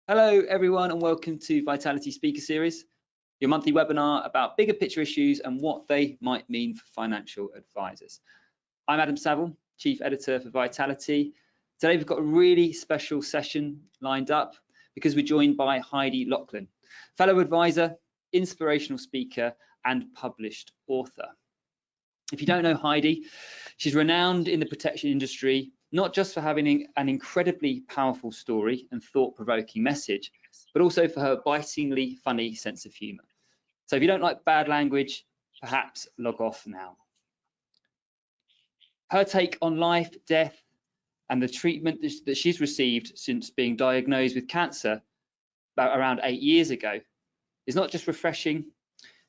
Hello everyone and welcome to Vitality Speaker Series, your monthly webinar about bigger picture issues and what they might mean for financial advisors. I'm Adam Saville, Chief Editor for Vitality. Today we've got a really special session lined up because we're joined by Heidi Loughlin, fellow advisor, inspirational speaker and published author. If you don't know Heidi, she's renowned in the protection industry, not just for having an incredibly powerful story and thought-provoking message, but also for her bitingly funny sense of humour. So if you don't like bad language, perhaps log off now. Her take on life, death, and the treatment that she's received since being diagnosed with cancer about around 8 years ago is not just refreshing,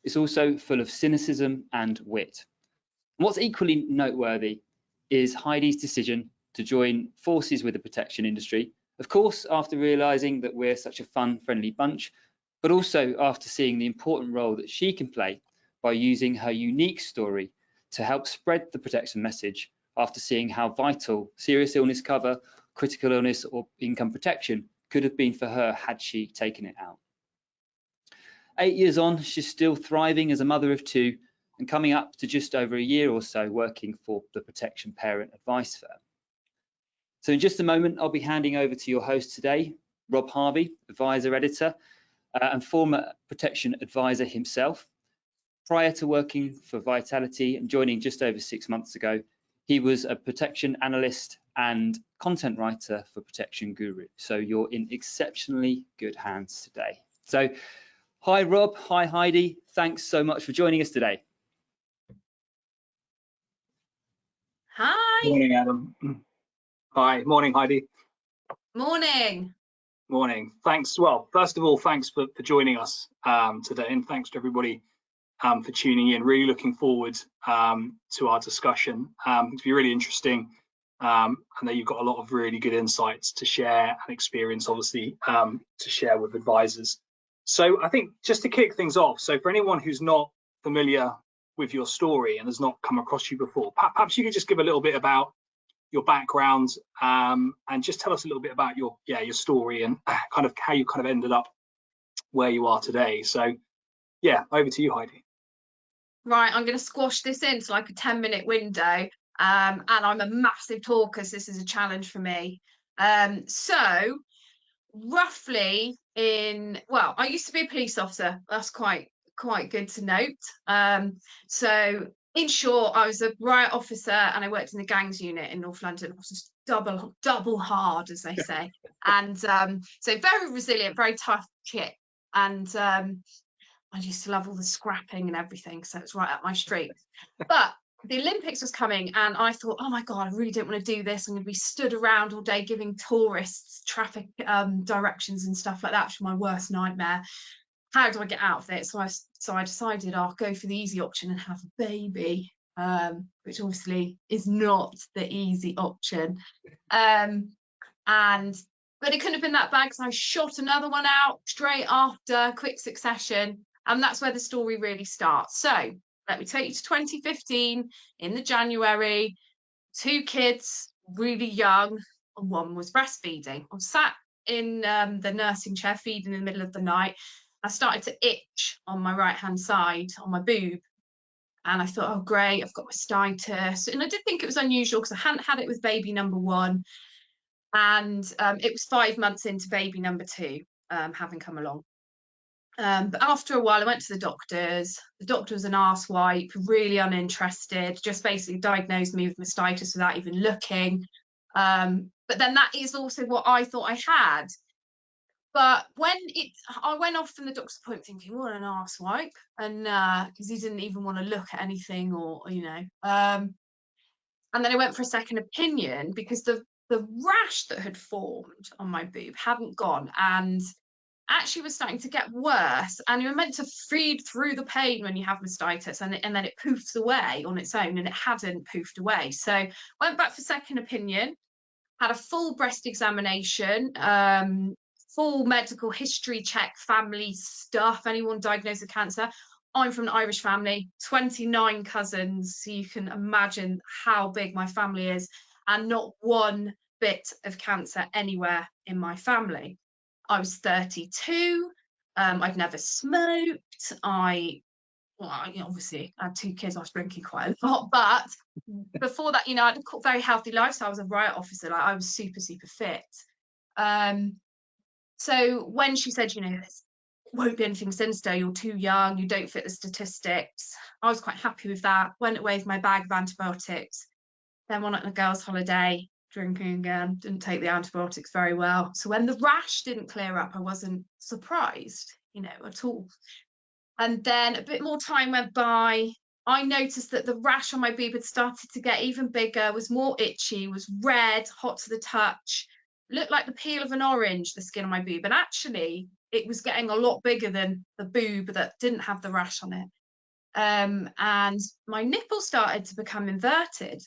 it's also full of cynicism and wit. And what's equally noteworthy is Heidi's decision to join forces with the protection industry, of course, after realizing that we're such a fun, friendly bunch, but also after seeing the important role that she can play by using her unique story to help spread the protection message after seeing how vital serious illness cover, critical illness or income protection could have been for her had she taken it out. 8 years on, she's still thriving as a mother of two and coming up to just over a year or so working for the Protection Parent Advice Firm. So in just a moment, I'll be handing over to your host today, Rob Harvey, advisor editor and former protection advisor himself. Prior to working for Vitality and joining just over 6 months ago, he was a protection analyst and content writer for Protection Guru. So you're in exceptionally good hands today. So hi, Rob. Hi, Heidi. Thanks so much for joining us today. Hi. Morning, Adam. Hi. Morning, Heidi. Morning. Morning. Thanks. Well, first of all, thanks for joining us today, and thanks to everybody for tuning in. Really looking forward to our discussion. It's been really interesting. I know you've got a lot of really good insights to share and experience, obviously, to share with advisors. So I think just to kick things off, so for anyone who's not familiar with your story and has not come across you before, perhaps you could just give a little bit about your background and just tell us a little bit about your story and kind of how you kind of ended up where you are today. So yeah, over to you, Heidi. Right, I'm going to squash this into like a 10-minute window, and I'm a massive talker, so this is a challenge for me. So roughly well, I used to be a police officer. That's quite good to note. So in short, I was a riot officer and I worked in the gangs unit in North London. I was just double hard, as they say. And so very resilient, very tough kit. And I used to love all the scrapping and everything, so it's right up my street. But the Olympics was coming and I thought, oh my God, I really don't want to do this. I'm going to be stood around all day giving tourists traffic directions and stuff like that, which was my worst nightmare. How do I get out of it? So I decided I'll go for the easy option and have a baby, which obviously is not the easy option. But it couldn't have been that bad because I shot another one out straight after, quick succession. And that's where the story really starts. So let me take you to 2015 in the January, 2 kids, really young, and one was breastfeeding. I was sat in the nursing chair feeding in the middle of the night. I started to itch on my right-hand side, on my boob. And I thought, oh, great, I've got mastitis. And I did think it was unusual because I hadn't had it with baby number 1. And it was 5 months into baby number 2 having come along. But after a while, I went to the doctors. The doctor was an arsewipe, really uninterested, just basically diagnosed me with mastitis without even looking. But then that is also what I thought I had. But when I went off from the doctor's appointment thinking, what an arsewipe, and because he didn't even want to look at anything, or and then I went for a second opinion because the rash that had formed on my boob hadn't gone and actually was starting to get worse. And you're meant to feed through the pain when you have mastitis, and then it poofs away on its own, and it hadn't poofed away. So went back for second opinion, had a full breast examination, full medical history check, family stuff, anyone diagnosed with cancer. I'm from an Irish family, 29 cousins, so you can imagine how big my family is, and not one bit of cancer anywhere in my family. I was 32. I'd never smoked. Obviously I had 2 kids, I was drinking quite a lot, but before that, I had a very healthy lifestyle. I was a riot officer, like I was super fit. So when she said, this won't be anything sinister, you're too young, you don't fit the statistics, I was quite happy with that. Went away with my bag of antibiotics, then went on a girls' holiday, drinking again, didn't take the antibiotics very well. So when the rash didn't clear up, I wasn't surprised, at all. And then a bit more time went by. I noticed that the rash on my boob had started to get even bigger, was more itchy, was red, hot to the touch, looked like the peel of an orange, the skin on my boob. And actually, it was getting a lot bigger than the boob that didn't have the rash on it. And my nipple started to become inverted.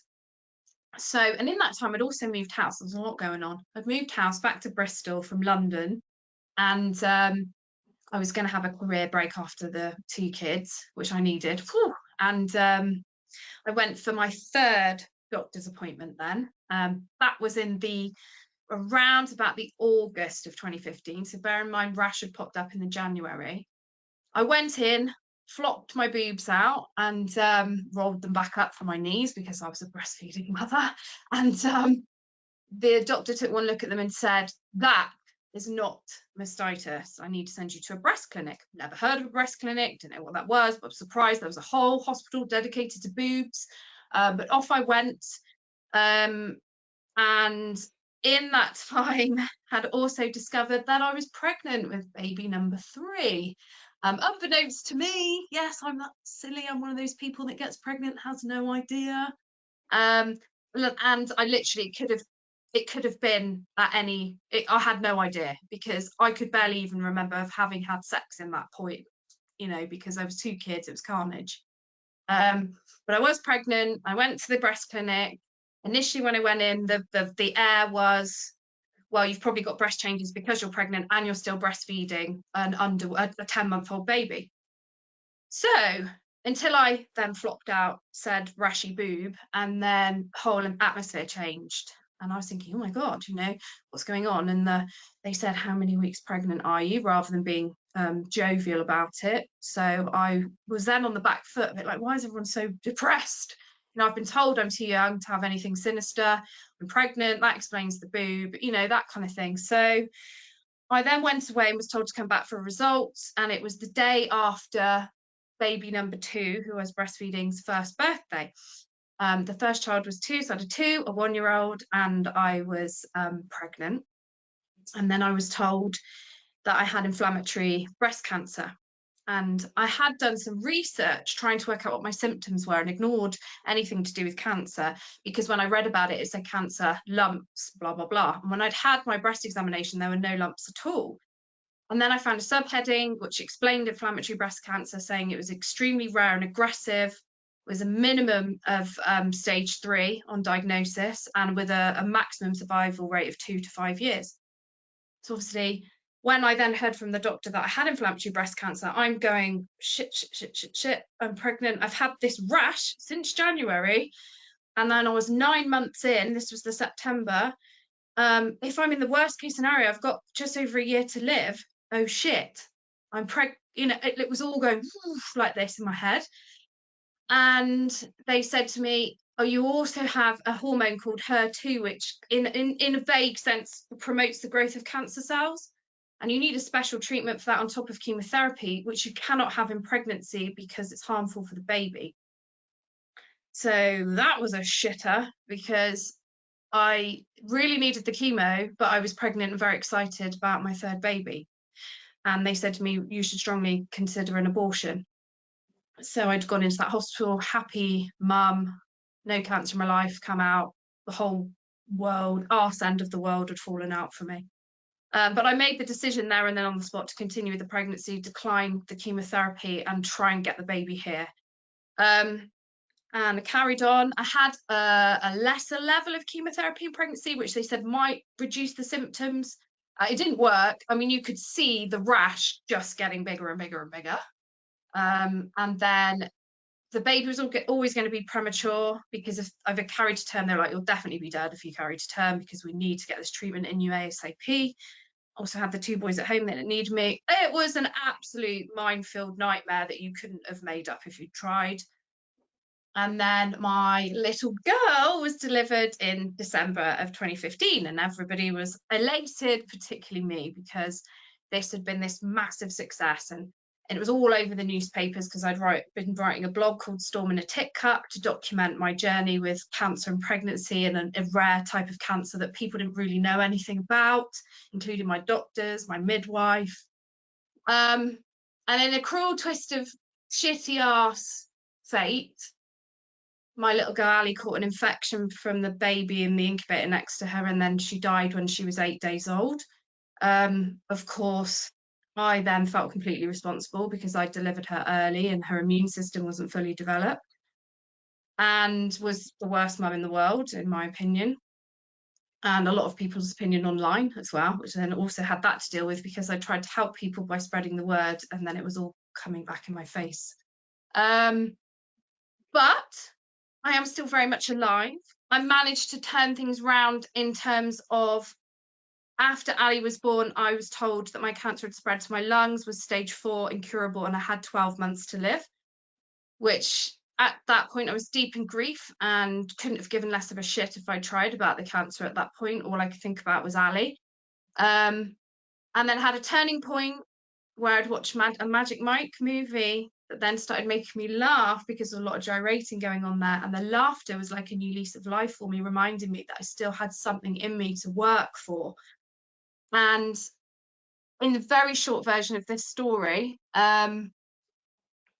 So, and in that time, I'd also moved house. There was a lot going on. I'd moved house back to Bristol from London, and I was going to have a career break after the 2 kids, which I needed. Whew. And I went for my 3rd doctor's appointment then. That was around about the August of 2015. So bear in mind, rash had popped up in the January. I went in, flopped my boobs out and rolled them back up from my knees because I was a breastfeeding mother. And the doctor took one look at them and said, that is not mastitis. I need to send you to a breast clinic. Never heard of a breast clinic, didn't know what that was, but I was surprised there was a whole hospital dedicated to boobs. But off I went. And in that time, had also discovered that I was pregnant with baby number 3. Unbeknownst to me, yes, I'm that silly. I'm one of those people that gets pregnant, has no idea. And I literally it could have been at I had no idea, because I could barely even remember of having had sex in that point, because I was 2 kids, it was carnage. But I was pregnant. I went to the breast clinic. Initially, when I went in, the air was, well, you've probably got breast changes because you're pregnant and you're still breastfeeding a 10-month-old baby. So until I then flopped out, said rashy boob, and then whole atmosphere changed. And I was thinking, oh my God, what's going on? And they said, how many weeks pregnant are you? Rather than being jovial about it. So I was then on the back foot, a bit like, why is everyone so depressed? I've been told I'm too young to have anything sinister. I'm pregnant, that explains the boob, that kind of thing. So I then went away and was told to come back for results. And it was the day after baby number 2, who I was breastfeeding's first birthday. The first child was 2, so I had a 2, a 1-year-old, and I was pregnant. And then I was told that I had inflammatory breast cancer. And I had done some research trying to work out what my symptoms were and ignored anything to do with cancer, because when I read about it, it said cancer, lumps, blah, blah, blah. And when I'd had my breast examination, there were no lumps at all. And then I found a subheading which explained inflammatory breast cancer, saying it was extremely rare and aggressive, was a minimum of stage 3 on diagnosis, and with a maximum survival rate of 2 to 5 years. So obviously, when I then heard from the doctor that I had inflammatory breast cancer, I'm going, shit, I'm pregnant. I've had this rash since January. And then I was 9 months in, this was the September. If I'm in the worst case scenario, I've got just over a year to live. Oh shit, I'm pregnant. It was all going like this in my head. And they said to me, oh, you also have a hormone called HER2, which in a vague sense promotes the growth of cancer cells. And you need a special treatment for that on top of chemotherapy, which you cannot have in pregnancy because it's harmful for the baby. So that was a shitter, because I really needed the chemo, but I was pregnant and very excited about my 3rd baby. And they said to me, you should strongly consider an abortion. So I'd gone into that hospital, happy mum, no cancer in my life, come out, the whole world, arse end of the world had fallen out for me. But I made the decision there and then on the spot to continue with the pregnancy, decline the chemotherapy and try and get the baby here. And I carried on. I had a lesser level of chemotherapy in pregnancy, which they said might reduce the symptoms. It didn't work. I mean, you could see the rash just getting bigger and bigger and bigger. And then the baby was always going to be premature, because if I've carried to term, they're like, you'll definitely be dead if you carry to term, because we need to get this treatment in you ASAP. Also had the 2 boys at home that needed me. It was an absolute minefield nightmare that you couldn't have made up if you tried. And then my little girl was delivered in December of 2015, and everybody was elated, particularly me, because this had been this massive success, and it was all over the newspapers because I'd been writing a blog called Storm in a Tit Cup to document my journey with cancer and pregnancy, and a rare type of cancer that people didn't really know anything about, including my doctors, my midwife. And in a cruel twist of shitty ass fate, my little girl Ali caught an infection from the baby in the incubator next to her, and then she died when she was 8 days old. Of course, I then felt completely responsible because I delivered her early and her immune system wasn't fully developed, and was the worst mum in the world, in my opinion, and a lot of people's opinion online as well, which then also had that to deal with because I tried to help people by spreading the word, and then it was all coming back in my face. But I am still very much alive. I managed to turn things around in terms of, after Ali was born, I was told that my cancer had spread to my lungs, was stage 4, incurable, and I had 12 months to live, which at that point I was deep in grief and couldn't have given less of a shit if I tried about the cancer at that point. All I could think about was Ali. And then had a turning point where I'd watched a Magic Mike movie that then started making me laugh because of a lot of gyrating going on there, and the laughter was like a new lease of life for me, reminding me that I still had something in me to work for. And in the very short version of this story,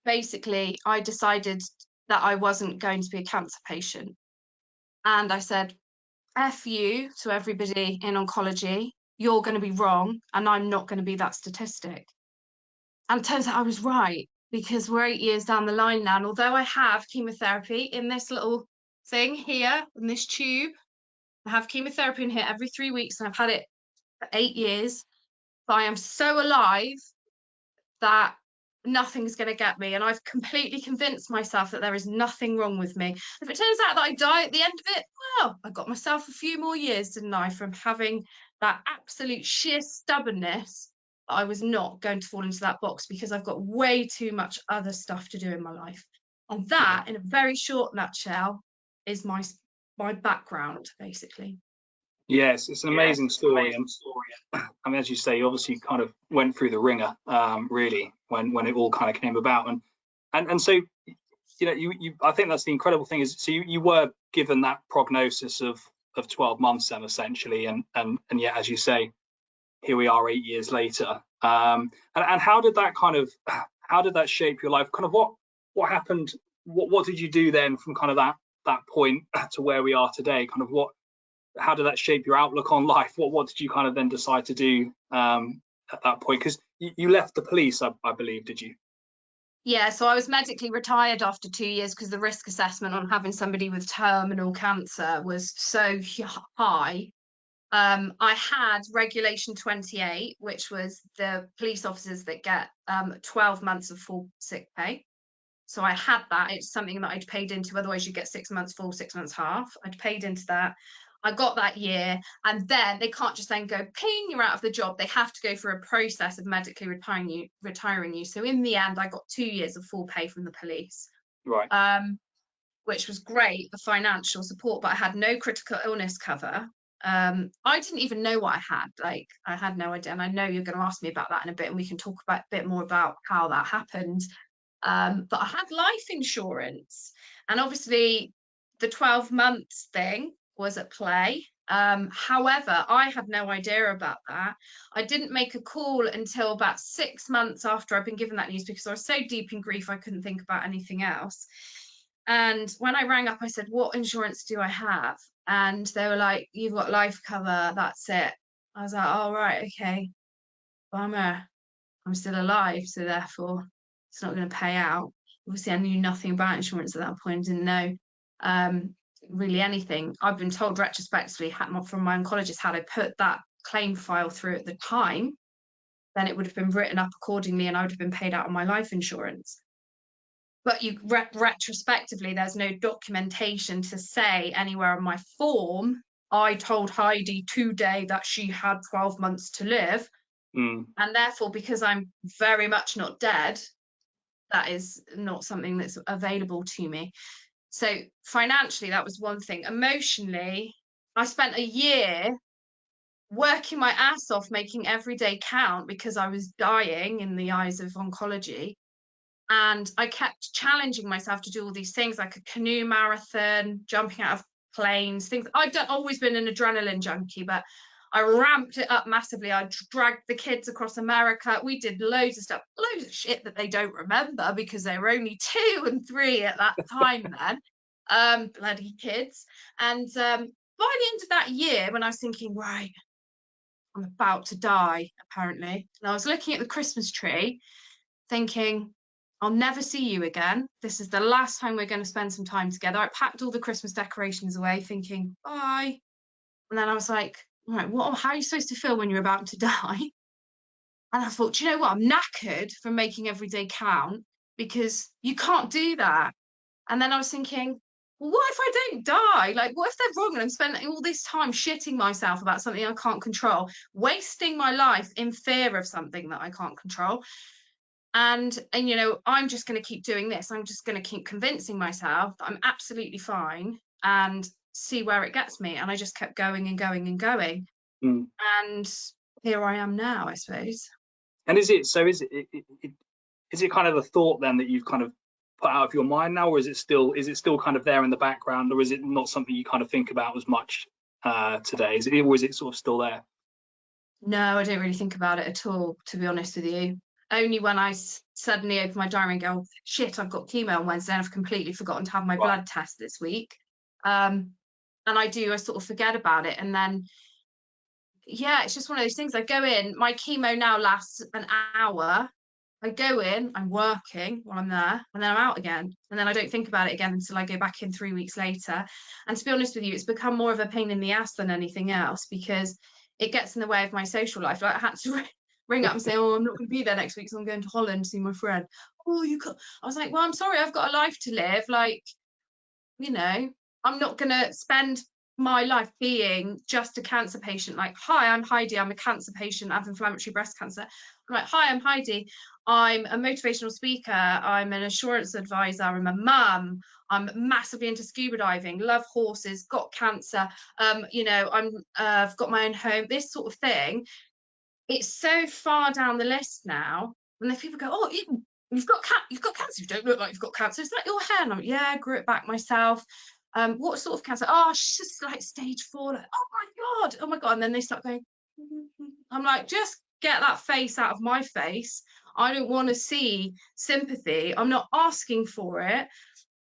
basically I decided that I wasn't going to be a cancer patient, and I said, F you to everybody in oncology, you're going to be wrong and I'm not going to be that statistic. And it turns out I was right, because we're 8 years down the line now, and although I have chemotherapy in this little thing here, in this tube, I have chemotherapy in here every 3 weeks, and I've had it for 8 years, but I am so alive that nothing's going to get me, and I've completely convinced myself that there is nothing wrong with me. If it turns out that I die at the end of it, well, I got myself a few more years, didn't I, from having that absolute sheer stubbornness. I was not going to fall into that box because I've got way too much other stuff to do in my life. And that, in a very short nutshell, is my background, basically. Yes, it's an amazing story. And I mean, as you say, you obviously kind of went through the ringer, really, when it all kind of came about. And so, you know, I think that's the incredible thing is, so you were given that prognosis of 12 months then, essentially, and yet, as you say, here we are 8 years later. And how did that shape your life? Kind of what happened? What did you do then from kind of that point to where we are today? Kind of how did that shape your outlook on life? What did you kind of then decide to do at that point? Because you left the police, I believe, did you? Yeah, so I was medically retired after 2 years because the risk assessment on having somebody with terminal cancer was so high. I had Regulation 28, which was the police officers that get 12 months of full sick pay. So I had that. It's something that I'd paid into, otherwise you get 6 months full, 6 months half. I'd paid into that. I got that year, and then they can't just then go, ping, you're out of the job. They have to go through a process of medically retiring you. So in the end, I got 2 years of full pay from the police. Right. Which was great, the financial support, but I had no critical illness cover. I didn't even know what I had. Like, I had no idea, and I know you're going to ask me about that in a bit, and we can talk a bit more about how that happened. But I had life insurance, and obviously the 12 months thing was at play. However, I had no idea about that. I didn't make a call until about 6 months after I'd been given that news, because I was so deep in grief I couldn't think about anything else. And when I rang up, I said, what insurance do I have? And they were like, you've got life cover, that's it. I was like, oh, right, okay. Bummer. I'm still alive, so therefore it's not going to pay out. Obviously, I knew nothing about insurance at that point, didn't know really anything. I've been told retrospectively from my oncologist, had I put that claim file through at the time, then it would have been written up accordingly and I would have been paid out on my life insurance. But retrospectively, there's no documentation to say anywhere on my form I told Heidi today that she had 12 months to live. Mm. And therefore, because I'm very much not dead, that is not something that's available to me. So financially, that was one thing. Emotionally, I spent a year working my ass off, making every day count, because I was dying in the eyes of oncology. And I kept challenging myself to do all these things, like a canoe marathon, jumping out of planes, things. I've always been an adrenaline junkie, but I ramped it up massively. I dragged the kids across America. We did loads of stuff, loads of shit that they don't remember because they were only 2 and 3 at that time then. Bloody kids. And by the end of that year, when I was thinking, right, I'm about to die, apparently, and I was looking at the Christmas tree thinking, I'll never see you again. This is the last time we're going to spend some time together. I packed all the Christmas decorations away thinking, bye. And then I was like, right, how are you supposed to feel when you're about to die? And I thought, do you know what? I'm knackered from making every day count, because you can't do that. And then I was thinking, well, what if I don't die? Like, what if they're wrong and I'm spending all this time shitting myself about something I can't control, wasting my life in fear of something that I can't control? And you know, I'm just going to keep doing this. I'm just going to keep convincing myself that I'm absolutely fine and see where it gets me. And I just kept going and going and going. Mm. And here I am now, I suppose. And is it kind of a thought then that you've kind of put out of your mind now, or is it still kind of there in the background, or is it not something you kind of think about as much today? Or is it sort of still there? No, I don't really think about it at all, to be honest with you. Only when I suddenly open my diary and go, shit, I've got chemo on Wednesday and I've completely forgotten to have my blood test this week. And I sort of forget about it. And then, yeah, it's just one of those things. I go in, my chemo now lasts an hour. I go in, I'm working while I'm there, and then I'm out again. And then I don't think about it again until I go back in 3 weeks later. And to be honest with you, it's become more of a pain in the ass than anything else, because it gets in the way of my social life. Like, I had to ring up and say, oh, I'm not going to be there next week, so I'm going to Holland to see my friend. Oh, you can't. I was like, well, I'm sorry, I've got a life to live. Like, you know, I'm not going to spend my life being just a cancer patient. Like, hi, I'm Heidi, I'm a cancer patient, I have inflammatory breast cancer. I'm like, hi, I'm Heidi, I'm a motivational speaker, I'm an assurance advisor, I'm a mum, I'm massively into scuba diving, love horses, got cancer, you know, I've got my own home, this sort of thing. It's so far down the list now, and then people go, oh, you've got cancer, you don't look like you've got cancer, is that your hair? And I'm like, yeah, I grew it back myself. What sort of cancer? Oh, she's just like stage 4. Like, oh my god. And then they start going, I'm like, just get that face out of my face. I don't want to see sympathy. I'm not asking for it.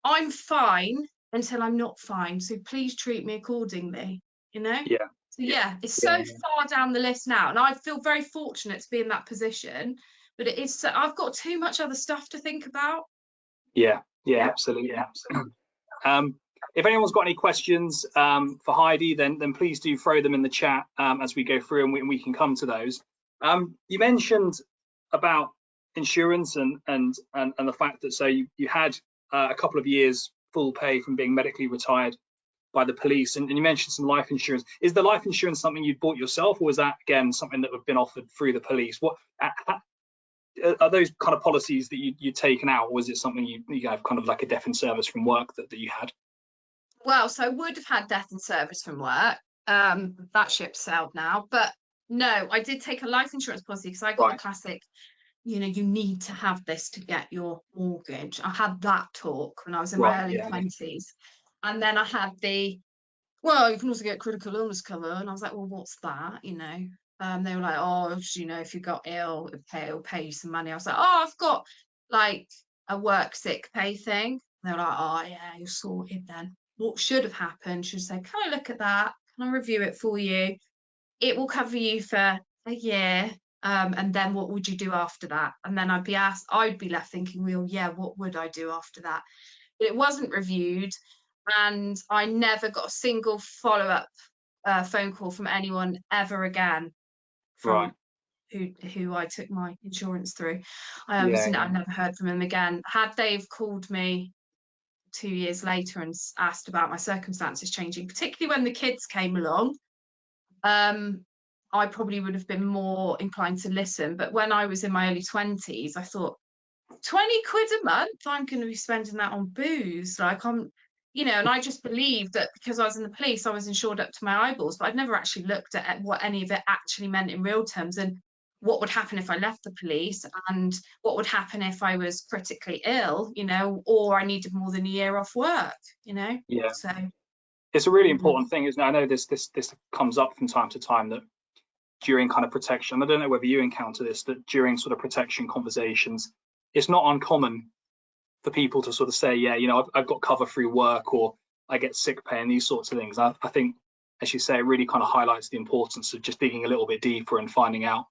I'm fine until I'm not fine, so please treat me accordingly, you know? Yeah. So yeah, it's so far down the list now, and I feel very fortunate to be in that position, but it is, I've got too much other stuff to think about. Yeah, absolutely. If anyone's got any questions for Heidi, then please do throw them in the chat as we go through, and we can come to those. You mentioned about insurance and the fact that, so you had a couple of years full pay from being medically retired by the police, and you mentioned some life insurance. Is the life insurance something you bought yourself, or is that again something that have been offered through the police? What are those kind of policies that you'd taken out, or was it something you have kind of like a death in service from work that you had? Well, so I would have had death in service from work. That ship sailed now, but no, I did take a life insurance policy because I got the classic, you know, you need to have this to get your mortgage. I had that talk when I was in my early 20s. And then I had well, you can also get critical illness cover. And I was like, well, what's that? You know, they were like, oh, you know, if you got ill, it'll pay you some money. I was like, oh, I've got like a work sick pay thing. And they were like, oh, yeah, you're sorted then. What should have happened? Should say, can I look at that? Can I review it for you? It will cover you for a year. And then what would you do after that? And then I'd be left thinking, well, yeah, what would I do after that? But it wasn't reviewed, and I never got a single follow-up phone call from anyone ever again from who I took my insurance through. I never heard from him again. Had they called me 2 years later and asked about my circumstances changing, particularly when the kids came along. I probably would have been more inclined to listen. But when I was in my early 20s, I thought, 20 quid a month, I'm going to be spending that on booze. Like, I'm, you know, and I just believed that because I was in the police, I was insured up to my eyeballs, but I'd never actually looked at what any of it actually meant in real terms, and what would happen if I left the police, and what would happen if I was critically ill, you know, or I needed more than a year off work, you know. Yeah. So it's a really important thing, isn't it? I know this comes up from time to time, that during kind of protection, I don't know whether you encounter this, that during sort of protection conversations, it's not uncommon for people to sort of say, yeah, you know, I've got cover through work, or I get sick pay, and these sorts of things. I think, as you say, it really kind of highlights the importance of just digging a little bit deeper and finding out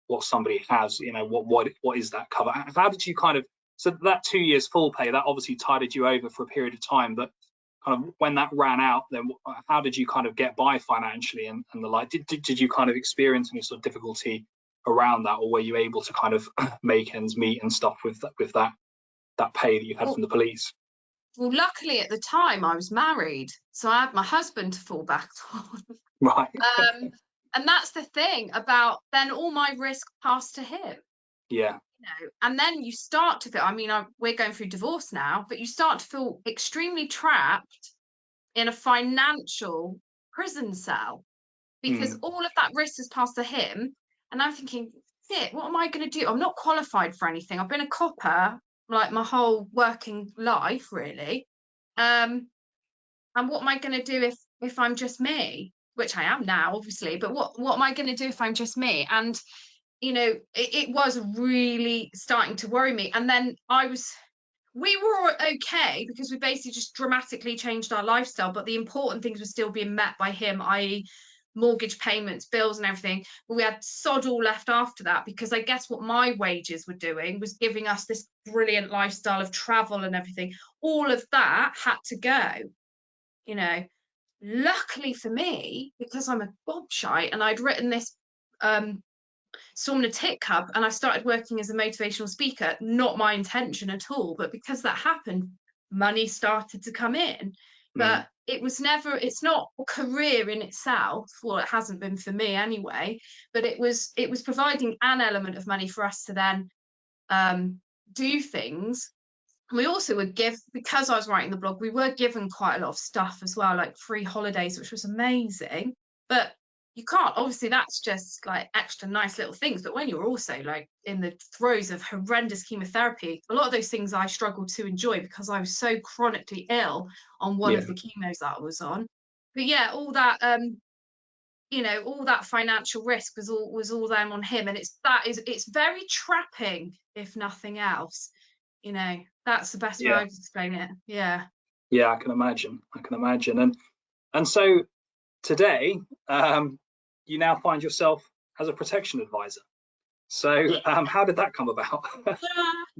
what somebody has, you know, what is that cover. How did you kind of, so that 2 years full pay, that obviously tided you over for a period of time, but kind of when that ran out, then how did you kind of get by financially and the like? Did you kind of experience any sort of difficulty around that, or were you able to kind of make ends meet and stuff with that pay that you had from the police? Well, luckily at the time I was married, so I had my husband to fall back on. Right. And that's the thing about, then all my risk passed to him. Yeah. You know, and then you start to feel, I mean, we're going through divorce now, but you start to feel extremely trapped in a financial prison cell, because all of that risk has passed to him. And I'm thinking, shit, what am I going to do? I'm not qualified for anything. I've been a copper like my whole working life, really. And what am I going to do if I'm just me? Which I am now, obviously, but what am I going to do if I'm just me? And you know, it was really starting to worry me. And then we were okay, because we basically just dramatically changed our lifestyle, but the important things were still being met by him, i.e. mortgage payments, bills and everything. But we had sod all left after that, because I guess what my wages were doing was giving us this brilliant lifestyle of travel and everything. All of that had to go, you know. Luckily for me, because I'm a gobshite and I'd written this Storm and a Tick Hub, and I started working as a motivational speaker, not my intention at all, but because that happened, money started to come in. But it's not a career in itself. Well, it hasn't been for me anyway, but it was providing an element of money for us to then do things. We also would give, because I was writing the blog, we were given quite a lot of stuff as well, like free holidays, which was amazing. But you can't, obviously that's just like extra nice little things, but when you're also like in the throes of horrendous chemotherapy, a lot of those things I struggled to enjoy because I was so chronically ill on one of the chemos that I was on. But yeah, all that you know, all that financial risk was all them on him, and it's very trapping, if nothing else, you know. That's the best way I can explain it. Yeah, I can imagine. And so today you now find yourself as a protection advisor. So how did that come about?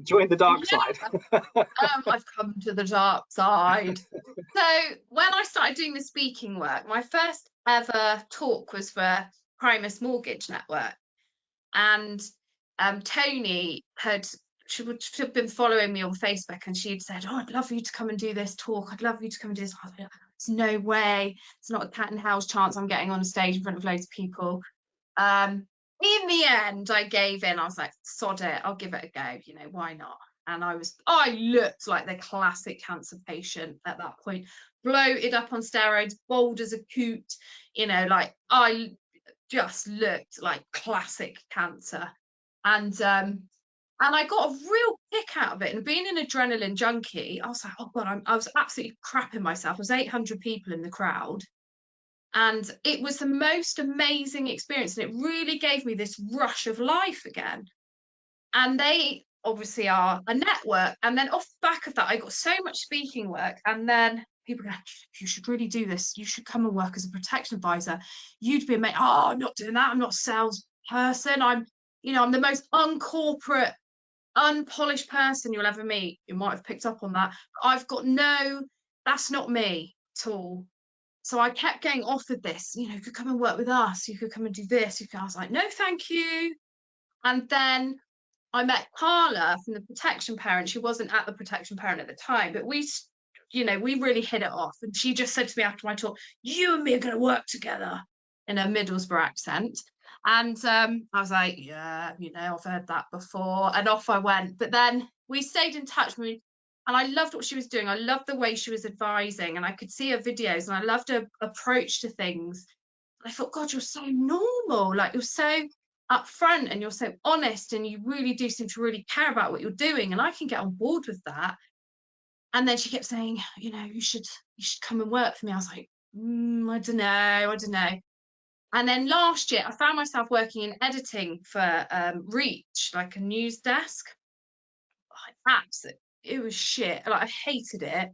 Join the dark side. I've come to the dark side. So when I started doing the speaking work, my first ever talk was for Primus Mortgage Network, and Tony she would have been following me on Facebook, and she'd said, oh, I'd love you to come and do this talk. I'd love you to come and do this. I was like, there's no way. It's not a cat and house chance I'm getting on a stage in front of loads of people. In the end, I gave in. I was like, sod it, I'll give it a go, you know, why not? And I looked like the classic cancer patient at that point, bloated up on steroids, bald as a coot, you know, like I just looked like classic cancer. And I got a real kick out of it. And being an adrenaline junkie, I was like, oh God, I was absolutely crapping myself. There was 800 people in the crowd. And it was the most amazing experience. And it really gave me this rush of life again. And they obviously are a network. And then off the back of that, I got so much speaking work. And then people go, you should really do this. You should come and work as a protection advisor. You'd be amazing. Oh, I'm not doing that. I'm not a sales person. I'm the most uncorporate, unpolished person you'll ever meet. You might have picked up on that. That's not me at all. So I kept getting offered this, you could come and work with us, you could come and do this. I was like, no, thank you. And then I met Carla from the Protection Parent. She wasn't at the Protection Parent at the time, but you know, we really hit it off. And she just said to me after my talk, you and me are going to work together, in a Middlesbrough accent. And I was like, yeah, you know, I've heard that before. And off I went. But then we stayed in touch. And I loved what she was doing. I loved the way she was advising. And I could see her videos. And I loved her approach to things. And I thought, God, you're so normal. Like, you're so upfront and you're so honest. And you really do seem to really care about what you're doing. And I can get on board with that. And then she kept saying, you know, you should come and work for me. I was like, I don't know. And then last year, I found myself working in editing for Reach, like a news desk. Absolutely, it was shit. Like, I hated it.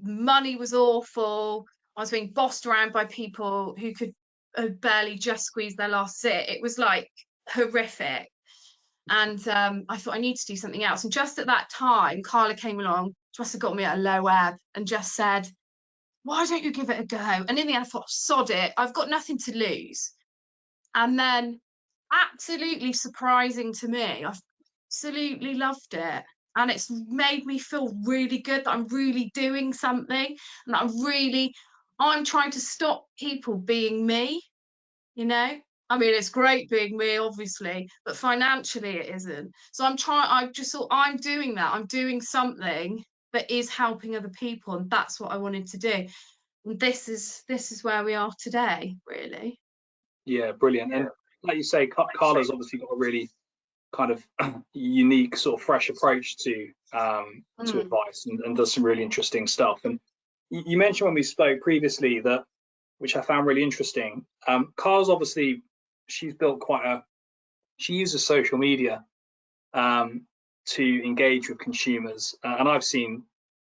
Money was awful. I was being bossed around by people who could barely just squeeze their last zit. It was like horrific. And I thought, I need to do something else. And just at that time, Carla came along, just got me at a low ebb and just said, why don't you give it a go? And in the end, I thought, sod it, I've got nothing to lose. And then, absolutely surprising to me, I absolutely loved it. And it's made me feel really good that I'm really doing something, and that I'm trying to stop people being me, you know? I mean, it's great being me, obviously, but financially it isn't. So I just thought, I'm doing that. I'm doing something that is helping other people, and that's what I wanted to do. And this is where we are today, really. Yeah, brilliant. And like you say, Carla's obviously got a really kind of unique sort of fresh approach to advice, and does some really interesting stuff. And you mentioned when we spoke previously that, which I found really interesting, Carla's obviously, she's built she uses social media to engage with consumers, and I've seen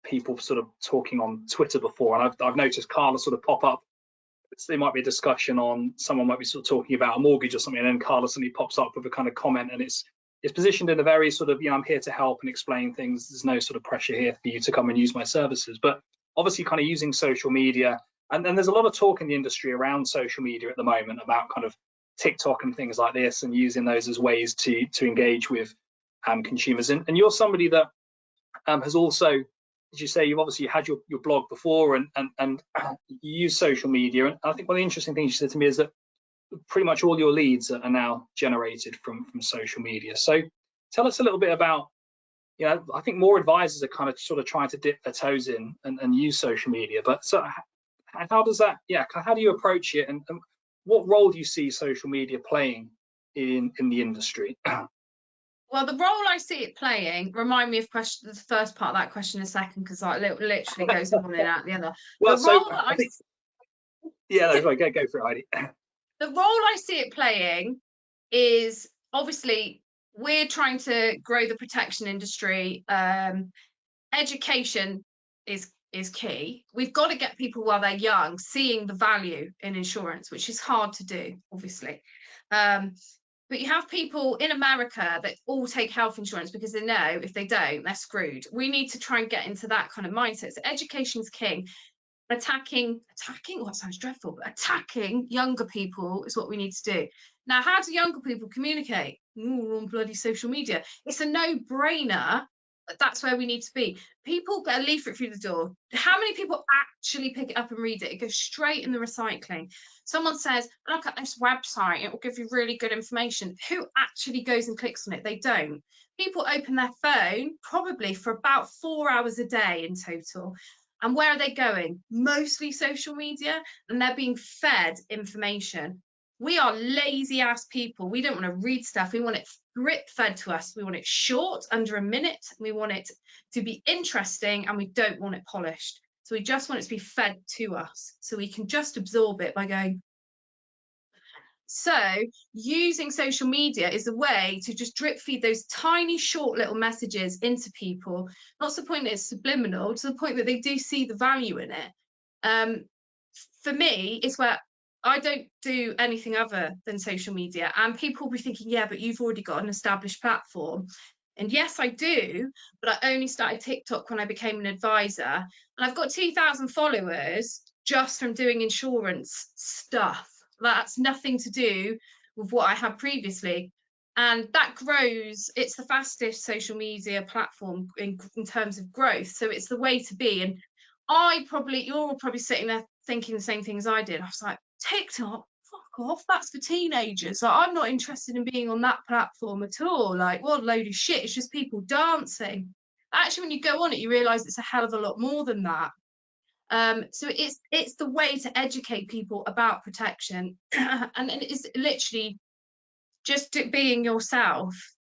people sort of talking on Twitter before, and I've noticed Carla sort of pop up. So there might be a discussion on, someone might be sort of talking about a mortgage or something, and then Carla suddenly pops up with a kind of comment, and it's positioned in a very sort of, you know, I'm here to help and explain things. There's no sort of pressure here for you to come and use my services. But obviously kind of using social media, and there's a lot of talk in the industry around social media at the moment about kind of TikTok and things like this, and using those as ways to engage with consumers. And you're somebody that has also, as you say, you've obviously had your blog before, and you use social media. And I think one of the interesting things you said to me is that pretty much all your leads are now generated from social media. So tell us a little bit about, you know, I think more advisors are kind of sort of trying to dip their toes in and use social media. But so how does that, how do you approach it, and what role do you see social media playing in the industry? Well, the role I see it playing, remind me of the first part of that question in a second, because like literally goes one and out the other. Well, the so role that I think, no, sorry, go for it, Heidi. The role I see it playing is, obviously, we're trying to grow the protection industry. Education is key. We've got to get people while they're young seeing the value in insurance, which is hard to do, obviously. But you have people in America that all take health insurance because they know if they don't, they're screwed. We need to try and get into that kind of mindset. So education's king. Attacking, what sounds dreadful, but attacking younger people is what we need to do. Now, how do younger people communicate? On bloody social media. It's a no-brainer. That's where we need to be. People get a leaflet through the door. How many people actually pick it up and read it? It goes straight in the recycling. Someone says, look at this website, it will give you really good information. Who actually goes and clicks on it? They don't. People open their phone probably for about 4 hours a day in total. And where are they going? Mostly social media, and they're being fed information. We are lazy ass people. We don't want to read stuff. We want it drip fed to us. We want it short, under a minute. We want it to be interesting, and we don't want it polished. So we just want it to be fed to us, so we can just absorb it by going. So using social media is a way to just drip feed those tiny short little messages into people, not to the point that it's subliminal, to the point that they do see the value in it. For me, it's where I don't do anything other than social media, and people will be thinking, yeah, but you've already got an established platform. And yes, I do, but I only started TikTok when I became an advisor, and I've got 2,000 followers just from doing insurance stuff. That's nothing to do with what I had previously. and that grows. It's the fastest social media platform in terms of growth, so it's the way to be. And you're all probably sitting there thinking the same things I did. I was like, TikTok, fuck off, that's for teenagers. Like, I'm not interested in being on that platform at all. Like, what a load of shit, it's just people dancing. Actually, when you go on it, you realize it's a hell of a lot more than that. So it's the way to educate people about protection, and it's literally just being yourself.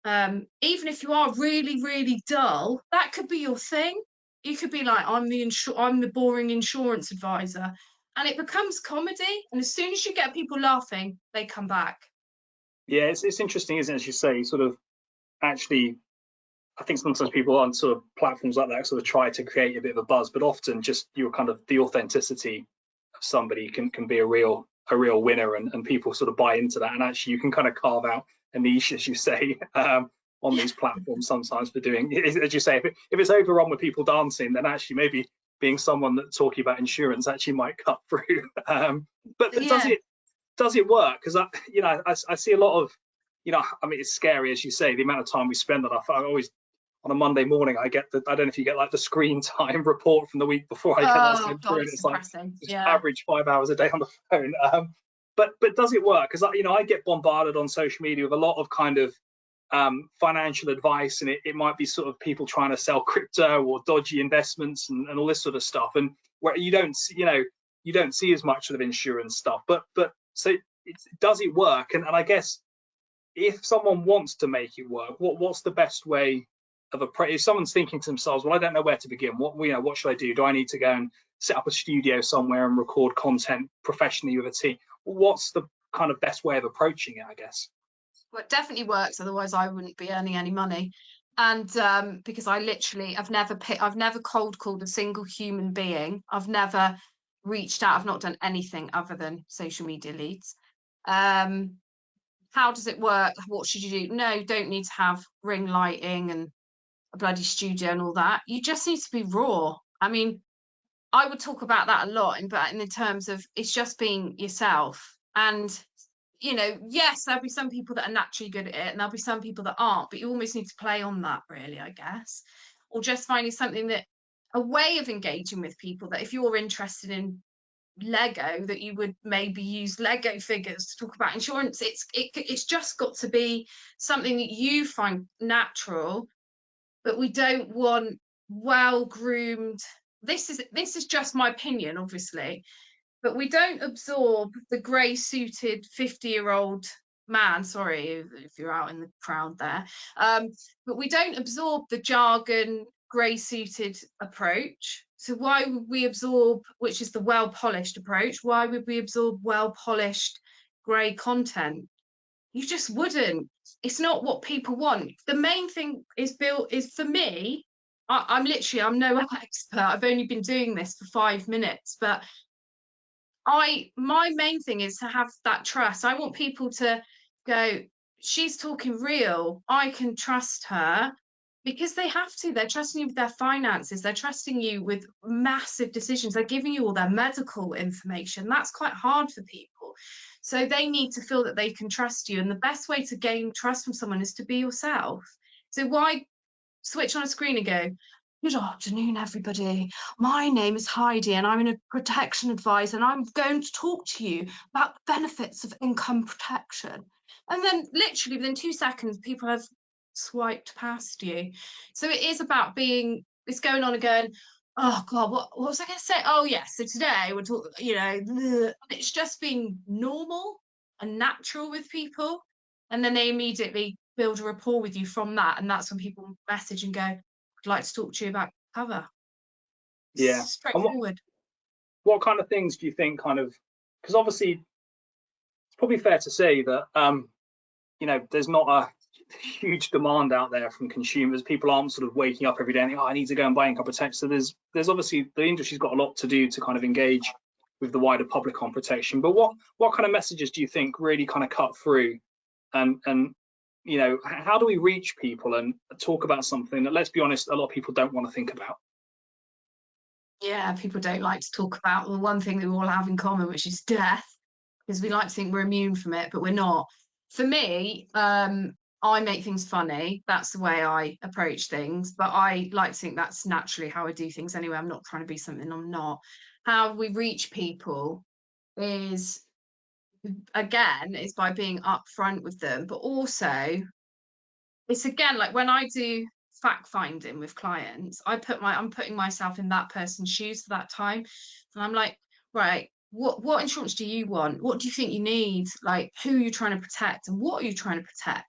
Even if you are really, really dull, that could be your thing. You could be like, I'm the boring insurance advisor, and it becomes comedy. And as soon as you get people laughing, they come back. Yeah, it's interesting, isn't it? As you say, sort of actually, I think sometimes people on sort of platforms like that sort of try to create a bit of a buzz, but often just your kind of the authenticity of somebody can be a real winner, and people sort of buy into that. And actually, you can kind of carve out a niche, as you say, on these platforms sometimes for doing, as you say, if it's overrun with people dancing, then actually maybe being someone that's talking about insurance actually might cut through. But Yeah. does it work? Because I see a lot of, I mean, it's scary, as you say, the amount of time we spend on I always, on a Monday morning, I don't know if you get like the screen time report from the week before. I get that sent through, and it's like average 5 hours a day on the phone. But does it work? Because I get bombarded on social media with a lot of kind of financial advice, and it might be sort of people trying to sell crypto or dodgy investments and all this sort of stuff, and where you don't see as much sort of insurance stuff. But so does it work? And I guess if someone wants to make it work, what's the best way of approach? If someone's thinking to themselves, well, I don't know where to begin, what should I do? Do I need to go and set up a studio somewhere and record content professionally with a team? What's the kind of best way of approaching it, I guess? Well, it definitely works, otherwise I wouldn't be earning any money. And because I've never cold called a single human being. I've never reached out. I've not done anything other than social media leads. How does it work? What should you do? No, don't need to have ring lighting and a bloody studio and all that. You just need to be raw. I mean, I would talk about that a lot, but in terms of it's just being yourself. And yes, there'll be some people that are naturally good at it, and there'll be some people that aren't, but you almost need to play on that, really, I guess. Or just finding something a way of engaging with people, that if you're interested in Lego, that you would maybe use Lego figures to talk about insurance. It's just got to be something that you find natural, but we don't want well-groomed. This is just my opinion, obviously, but we don't absorb the grey suited 50-year-old man, sorry if you're out in the crowd there, but we don't absorb the jargon grey suited approach. So why would we absorb, which is the well polished approach, why would we absorb well polished grey content? You just wouldn't. It's not what people want. The main thing is for me, I'm no expert. I've only been doing this for 5 minutes, but my main thing is to have that trust. I want people to go, she's talking real, I can trust her, because they have to. They're trusting you with their finances, they're trusting you with massive decisions, they're giving you all their medical information. That's quite hard for people, so they need to feel that they can trust you. And the best way to gain trust from someone is to be yourself. So why switch on a screen and go, good afternoon, everybody. My name is Heidi and I'm a protection advisor, and I'm going to talk to you about the benefits of income protection. And then literally within 2 seconds, people have swiped past you. So it is about it's going on and going, oh God, what was I going to say? Oh yes, so today we're talking, it's just being normal and natural with people. And then they immediately build a rapport with you from that. And that's when people message and go, I'd like to talk to you about cover. Yeah. Straightforward. What kind of things do you think because obviously it's probably fair to say that, there's not a huge demand out there from consumers. People aren't sort of waking up every day and think, I need to go and buy income protection. So there's obviously, the industry's got a lot to do to kind of engage with the wider public on protection. But what kind of messages do you think really kind of cut through? And how do we reach people and talk about something that, let's be honest, a lot of people don't want to think about? Yeah, people don't like to talk about the one thing that we all have in common, which is death, because we like to think we're immune from it, but we're not. For me, I make things funny. That's the way I approach things. But I like to think that's naturally how I do things anyway. I'm not trying to be something I'm not. How we reach people is, again, is by being upfront with them, but also it's, again, like when I do fact finding with clients, I'm putting myself in that person's shoes for that time, and I'm like, right, what insurance do you want? What do you think you need? Like, who are you trying to protect, and what are you trying to protect,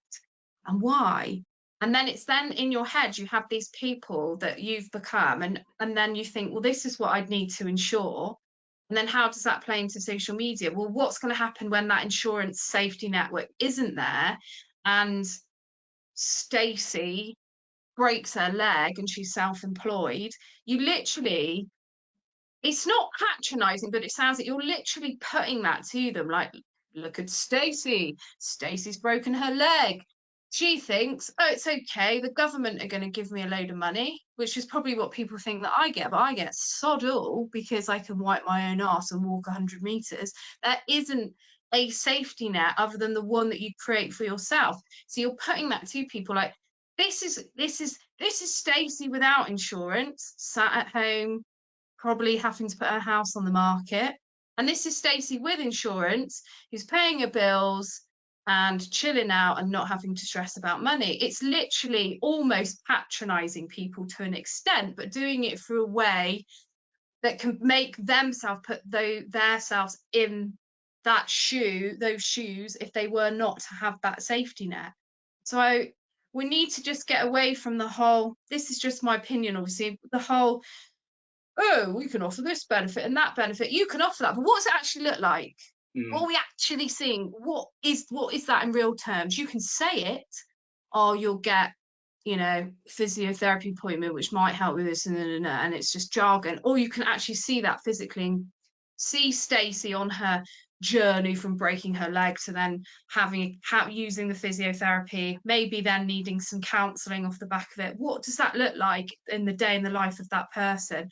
and why? And then it's then in your head you have these people that you've become, and then you think, well, this is what I'd need to insure. And then how does that play into social media? Well, what's going to happen when that insurance safety network isn't there, and Stacey breaks her leg and she's self-employed? You literally, it's not patronizing, but it sounds like you're literally putting that to them, like, look at Stacey, Stacey's broken her leg. She thinks, oh, it's okay, the government are going to give me a load of money, which is probably what people think that I get, but I get sod all because I can wipe my own arse and walk 100 meters. There isn't a safety net other than the one that you create for yourself. So you're putting that to people, like, this is Stacey without insurance, sat at home, probably having to put her house on the market. And this is Stacey with insurance, who's paying her bills and chilling out and not having to stress about money. It's literally almost patronizing people to an extent, but doing it through a way that can make themselves put themselves in those shoes, if they were not to have that safety net. So we need to just get away from the whole, this is just my opinion, obviously, the whole, oh, we can offer this benefit and that benefit. You can offer that, but what does it actually look like? What are we actually seeing? What is that in real terms? You can say it, or you'll get, physiotherapy appointment, which might help with this, and it's just jargon. Or you can actually see that physically, and see Stacey on her journey from breaking her leg to then using the physiotherapy, maybe then needing some counselling off the back of it. What does that look like in the day in the life of that person?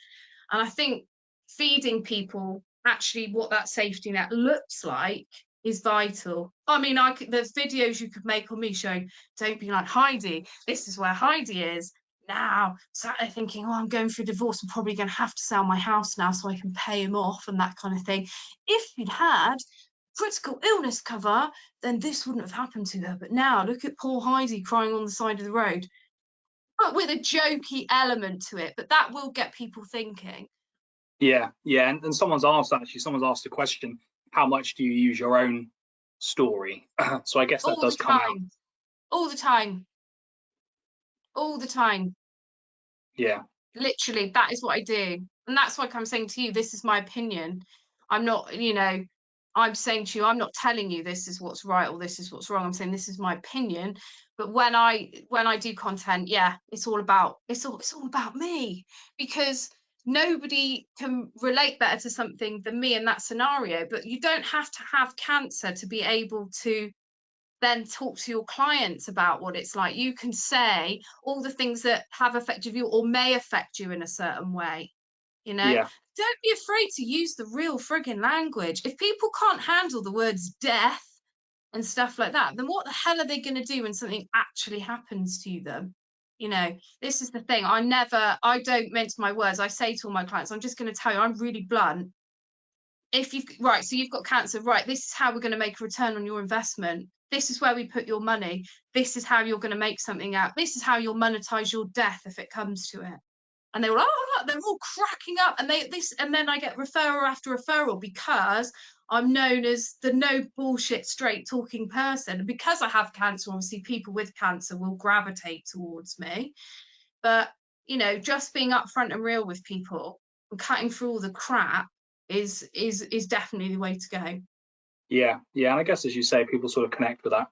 And I think feeding people actually what that safety net looks like is vital. I mean, there's videos you could make on me showing, don't be like Heidi, this is where Heidi is now, sat there thinking, oh, I'm going through a divorce, I'm probably going to have to sell my house now so I can pay him off, and that kind of thing. If you'd had critical illness cover, then this wouldn't have happened to her. But now look at poor Heidi crying on the side of the road, but with a jokey element to it. But that will get people thinking. Yeah, and someone's asked a question, how much do you use your own story? So I guess that does come out. All the time. Yeah, literally, that is what I do. And that's why I'm saying to you, this is my opinion. I'm not, I'm saying to you, I'm not telling you this is what's right or this is what's wrong. I'm saying this is my opinion. But when I do content, yeah, it's all about me, because nobody can relate better to something than me in that scenario. But you don't have to have cancer to be able to then talk to your clients about what it's like. You can say all the things that have affected you or may affect you in a certain way. Yeah. Don't be afraid to use the real friggin' language. If people can't handle the words death and stuff like that, then what the hell are they going to do when something actually happens to them? This is the thing. I don't mince my words. I say to all my clients, I'm just going to tell you, I'm really blunt. So you've got cancer, right? This is how we're going to make a return on your investment. This is where we put your money. This is how you're going to make something out. This is how you'll monetize your death if it comes to it. And they were, they're all cracking up. And then I get referral after referral, because I'm known as the no bullshit straight talking person. And because I have cancer, obviously people with cancer will gravitate towards me. But, just being upfront and real with people and cutting through all the crap is definitely the way to go. Yeah, and I guess, as you say, people sort of connect with that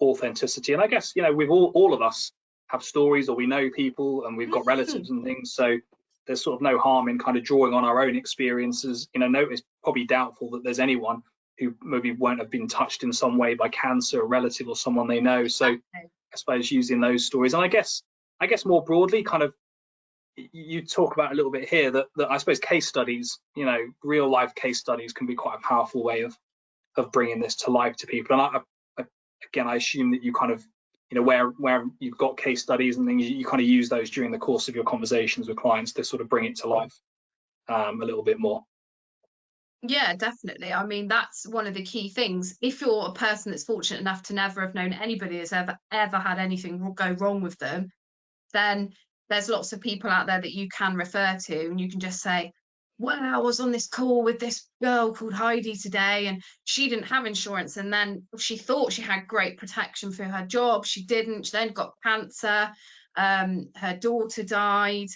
authenticity. And I guess, we've all of us have stories, or we know people, and we've got relatives and things. So there's sort of no harm in kind of drawing on our own experiences. It's probably doubtful that there's anyone who maybe won't have been touched in some way by cancer, a relative or someone they know. So I suppose using those stories, and I guess more broadly, kind of, you talk about a little bit here that I suppose case studies, real life case studies can be quite a powerful way of bringing this to life to people. And I assume that you kind of where you've got case studies and things, you kind of use those during the course of your conversations with clients to sort of bring it to life a little bit more. Yeah, definitely. I mean, that's one of the key things. If you're a person that's fortunate enough to never have known anybody that's ever had anything go wrong with them, then there's lots of people out there that you can refer to, and you can just say, well, I was on this call with this girl called Heidi today, and she didn't have insurance, and then she thought she had great protection for her job. She didn't. She then got cancer. Her daughter died.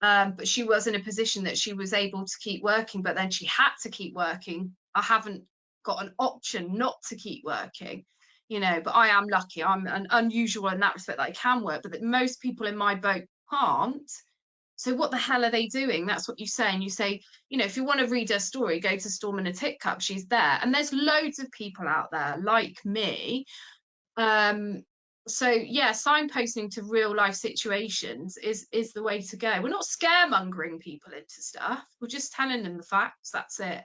But she was in a position that she was able to keep working, but then she had to keep working. I haven't got an option not to keep working, but I am lucky. I'm unusual in that respect that I can work, but that most people in my boat can't. So what the hell are they doing? That's what you say. And you say, if you want to read her story, go to Storm in a Teacup. She's there. And there's loads of people out there like me. So yeah, signposting to real life situations is the way to go. We're not scaremongering people into stuff. We're just telling them the facts. That's it.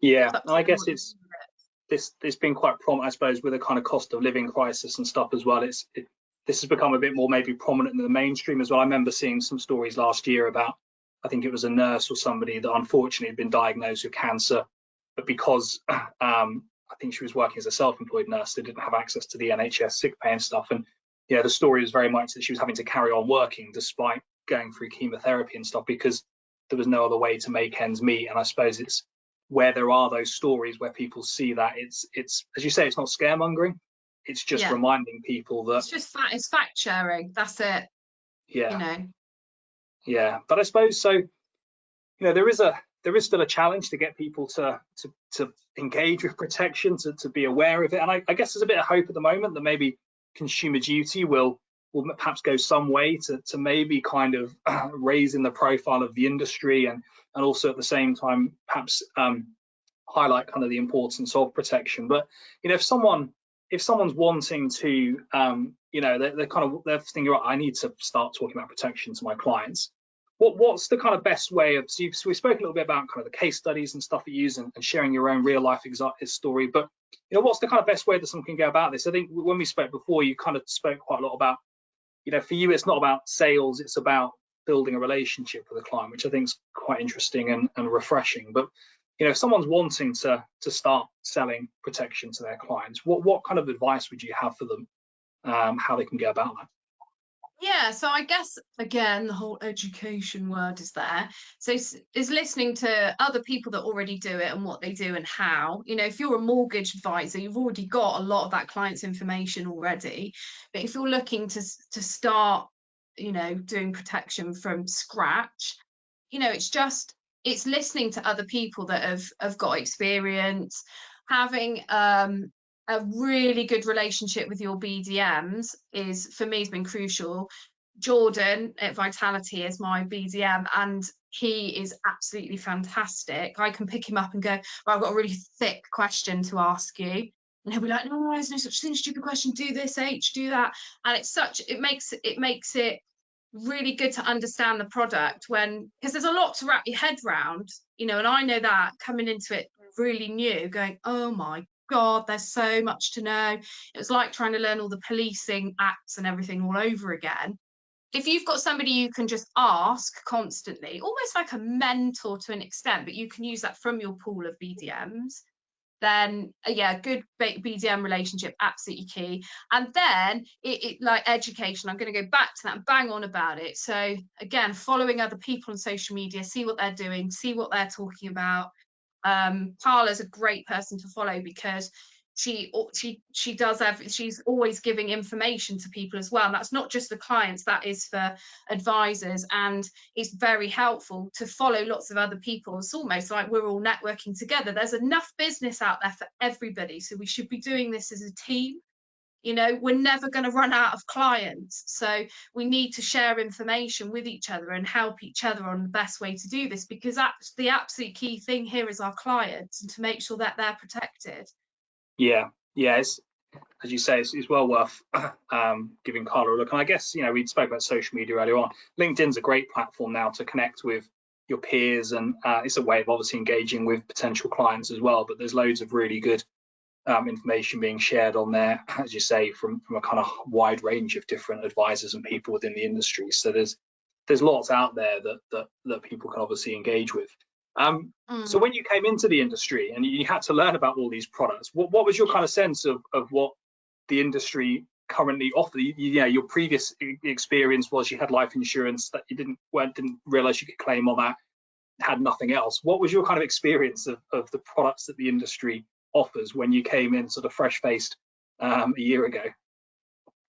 Yeah, I guess it's been quite prominent, I suppose, with a kind of cost of living crisis and stuff as well. This has become a bit more maybe prominent in the mainstream as well. I remember seeing some stories last year about, I think it was a nurse or somebody that unfortunately had been diagnosed with cancer, but because I think she was working as a self-employed nurse, they didn't have access to the NHS sick pay and stuff. And the story was very much that she was having to carry on working despite going through chemotherapy and stuff, because there was no other way to make ends meet. And I suppose it's where there are those stories where people see that, it's as you say, it's not scaremongering. It's just reminding people that it's fact sharing. That's it. Yeah. Yeah, but I suppose so. There is still a challenge to get people to engage with protection, to be aware of it. And I guess there's a bit of hope at the moment that maybe Consumer Duty will perhaps go some way to maybe kind of raising the profile of the industry, and also at the same time perhaps highlight kind of the importance of protection. But if someone's wanting to they're thinking, right, I need to start talking about protection to my clients. What's the kind of best way of, so we spoke a little bit about kind of the case studies and stuff you use and sharing your own real life story, but what's the kind of best way that someone can go about this? I think when we spoke before, you kind of spoke quite a lot about, for you, it's not about sales, it's about building a relationship with a client, which I think is quite interesting and refreshing. But if someone's wanting to start selling protection to their clients, what kind of advice would you have for them, how they can go about that? Yeah, so I guess, again, the whole education word is there. So is listening to other people that already do it and what they do and how. If you're a mortgage advisor, you've already got a lot of that client's information already. But if you're looking to start, doing protection from scratch, it's listening to other people that have got experience, having a really good relationship with your BDMs for me has been crucial. Jordan at Vitality is my BDM, and he is absolutely fantastic. I can pick him up and go, well, I've got a really thick question to ask you, and he'll be like, no, there's no such thing, stupid question, do this, H, do that. And it makes it really good to understand the product, because there's a lot to wrap your head around, and I know that coming into it really new, going, oh my God, there's so much to know. It was like trying to learn all the policing acts and everything all over again. If you've got somebody you can just ask constantly, almost like a mentor to an extent, but you can use that from your pool of BDMs, then good BDM relationship, absolutely key. And then it like education, I'm going to go back to that and bang on about it. So again, following other people on social media, see what they're doing, see what they're talking about. Carla's a great person to follow because she does she's always giving information to people as well, and that's not just the clients, that is for advisors, and it's very helpful to follow lots of other people. It's almost like we're all networking together. There's enough business out there for everybody, so we should be doing this as a team. We're never going to run out of clients, so we need to share information with each other and help each other on the best way to do this, because that's the absolute key thing here is our clients, and to make sure that they're protected. Yeah, it's, as you say, it's well worth giving Carla a look. And I guess, we spoke about social media earlier on. LinkedIn's a great platform now to connect with your peers, and it's a way of obviously engaging with potential clients as well, but there's loads of really good information being shared on there, as you say, from a kind of wide range of different advisors and people within the industry. So there's lots out there that people can obviously engage with. So when you came into the industry and you had to learn about all these products, what was your kind of sense of what the industry currently offer? Your previous experience was you had life insurance that you didn't realize you could claim on that, had nothing else. What was your kind of experience of the products that the industry offers when you came in sort of fresh-faced a year ago?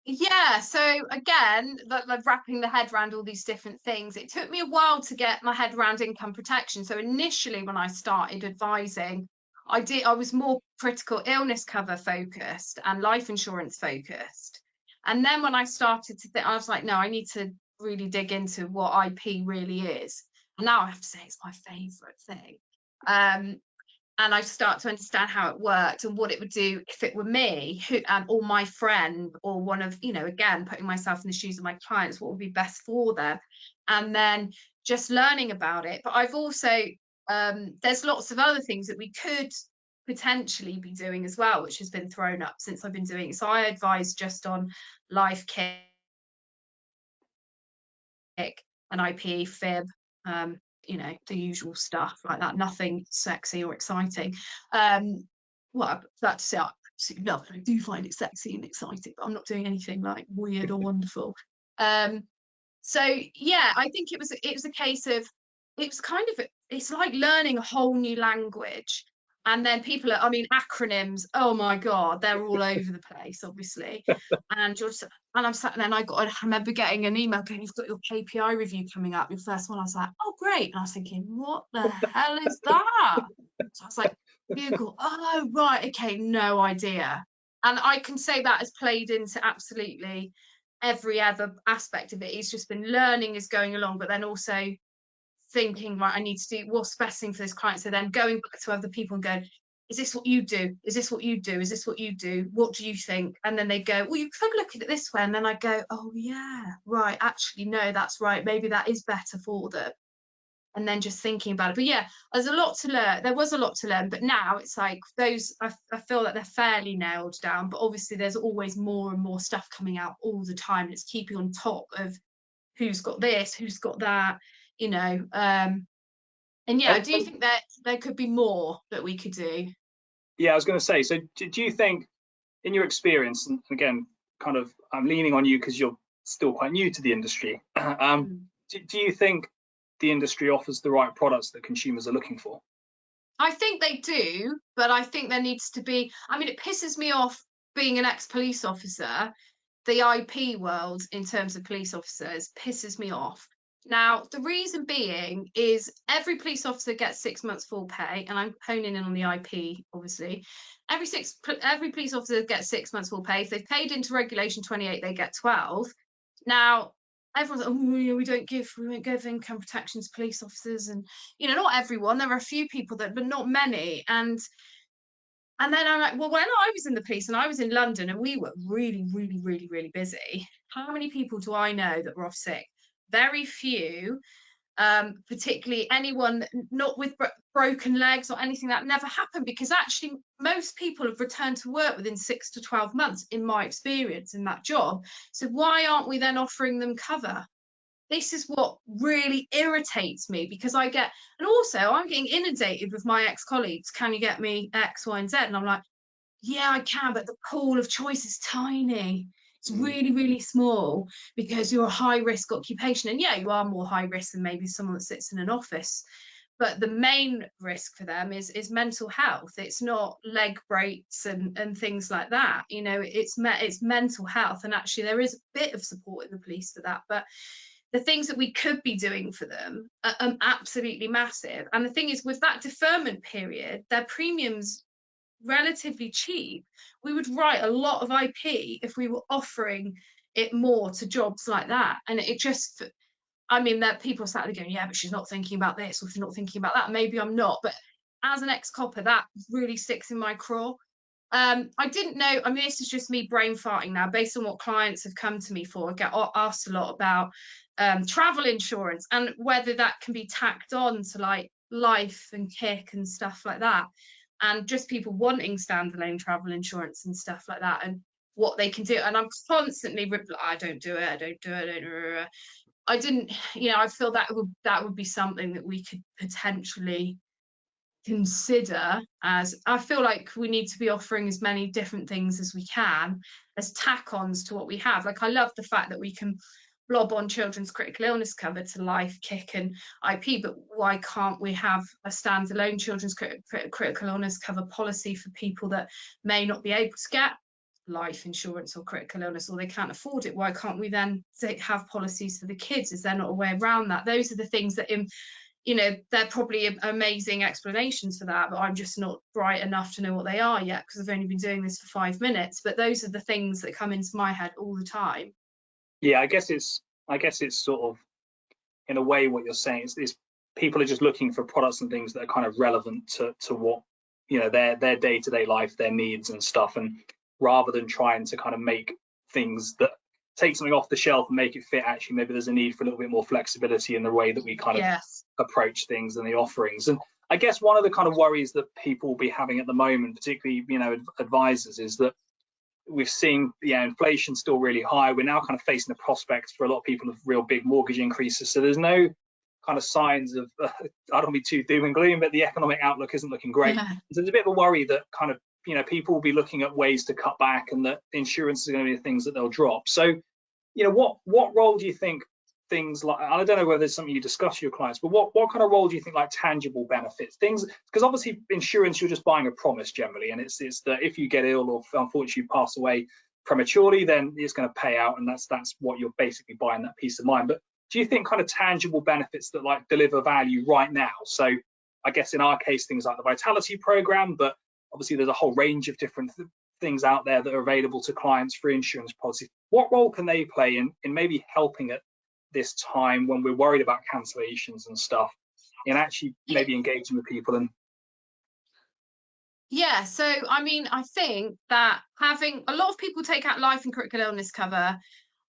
Yeah, so again, like wrapping the head around all these different things, it took me a while to get my head around income protection. So initially when I started advising, I was more critical illness cover focused and life insurance focused. And then when I started to think, I was like, no, I need to really dig into what IP really is. And now I have to say it's my favorite thing. And I start to understand how it worked and what it would do if it were me, or my friend, or one of, again, putting myself in the shoes of my clients, what would be best for them. And then just learning about it. But I've also, there's lots of other things that we could potentially be doing as well, which has been thrown up since I've been doing it. So I advise just on life kick and IP, fib, the usual stuff like that, nothing sexy or exciting. Well, that's to say, I absolutely love it. I do find it sexy and exciting, but I'm not doing anything like weird or wonderful. So yeah, I think it was a case of, it's like learning a whole new language. And then people acronyms, oh my God, they're all over the place, obviously. And I'm sat there and I remember getting an email going, you've got your KPI review coming up, your first one. I was like, oh, great. And I was thinking, what the hell is that? So I was like, Google, oh, right, okay, no idea. And I can say that has played into absolutely every other aspect of it. It's just been learning as going along, but then also thinking, right, I need to do what's best thing for this client. So then going back to other people and going, is this what you do? Is this what you do? Is this what you do? What do you think? And then they go, well, you could look at it this way. And then I go, oh yeah, right, actually, no, that's right. Maybe that is better for them. And then just thinking about it. But yeah, there's a lot to learn. There was a lot to learn, but now it's like those, I feel that they're fairly nailed down, but obviously there's always more and more stuff coming out all the time. And it's keeping on top of who's got this, who's got that, and yeah, do you think that there could be more that we could do? Yeah, I was going to say, so do you think, in your experience, and again, kind of, I'm leaning on you because you're still quite new to the industry, do you think the industry offers the right products that consumers are looking for? I think they do, but I think there needs to be, it pisses me off being an ex-police officer. The IP world in terms of police officers pisses me off. Now, the reason being is every police officer gets 6 months full pay, and I'm honing in on the IP, obviously. Every police officer gets 6 months full pay. If they've paid into Regulation 28, they get 12. Now, everyone's like, oh, we don't give income protection to police officers, and not everyone. There are a few people but not many. And then I'm like, well, when I was in the police and I was in London and we were really, really, really, really busy, how many people do I know that were off sick? Very few, particularly anyone not with broken legs or anything. That never happened, because actually most people have returned to work within 6 to 12 months, in my experience, in that job. So why aren't we then offering them cover? This is what really irritates me, because I'm getting inundated with my ex-colleagues. Can you get me X, Y, and Z? And I'm like, yeah, I can, but the pool of choice is tiny. It's really, really small, because you're a high-risk occupation. And yeah, you are more high risk than maybe someone that sits in an office. But the main risk for them is mental health. It's not leg breaks and things like that. It's mental health. And actually, there is a bit of support in the police for that. But the things that we could be doing for them are absolutely massive. And the thing is, with that deferment period, their premiums relatively cheap. We would write a lot of IP if we were offering it more to jobs like that. And it just, that people sat there going, yeah, but she's not thinking about this, or she's not thinking about that. Maybe I'm not, but as an ex-copper, that really sticks in my craw. I didn't know, this is just me brain farting now, based on what clients have come to me for. I get asked a lot about travel insurance and whether that can be tacked on to like life and kick and stuff like that. and just people wanting standalone travel insurance and stuff like that, and what they can do. And I'm constantly I don't do it. I didn't, you know, I feel that would be something that we could potentially consider, as I feel like we need to be offering as many different things as we can as tack-ons to what we have. Like, I love the fact that we can blob on children's critical illness cover to life, kick and IP, but why can't we have a standalone children's critical illness cover policy for people that may not be able to get life insurance or critical illness, or they can't afford it? Why can't we then have policies for the kids? Is there not a way around that? Those are the things that, you know, they're probably amazing explanations for that, but I'm just not bright enough to know what they are yet, because I've only been doing this for 5 minutes. But those are the things that come into my head all the time. Yeah, I guess it's sort of, in a way, what you're saying is people are just looking for products and things that are kind of relevant to what, you know, their day-to-day life, their needs and stuff, and rather than trying to kind of make things that take something off the shelf and make it fit, actually maybe there's a need for a little bit more flexibility in the way that we kind of approach things and the offerings. And I guess one of the kind of worries that people will be having at the moment, particularly, you know, advisors, is that we've seen, yeah, inflation still really high. We're now kind of facing the prospects for a lot of people of real big mortgage increases. So there's no kind of signs of, I don't want to be too doom and gloom, but the economic outlook isn't looking great. So there's a bit of a worry that kind of, you know, people will be looking at ways to cut back, and that insurance is going to be the things that they'll drop. So, you know, what role do you think things like, I don't know whether it's something you discuss with your clients, but what kind of role do you think, like tangible benefits, things, because obviously insurance, you're just buying a promise generally, and it's that if you get ill or unfortunately pass away prematurely, then it's going to pay out, and that's what you're basically buying, that peace of mind. But do you think kind of tangible benefits that like deliver value right now? So I guess in our case, things like the Vitality program, but obviously there's a whole range of different things out there that are available to clients for insurance policies. What role can they play in maybe helping at this time when we're worried about cancellations and stuff, in actually maybe engaging with people? And yeah, so I mean, I think that having a lot of people take out life and critical illness cover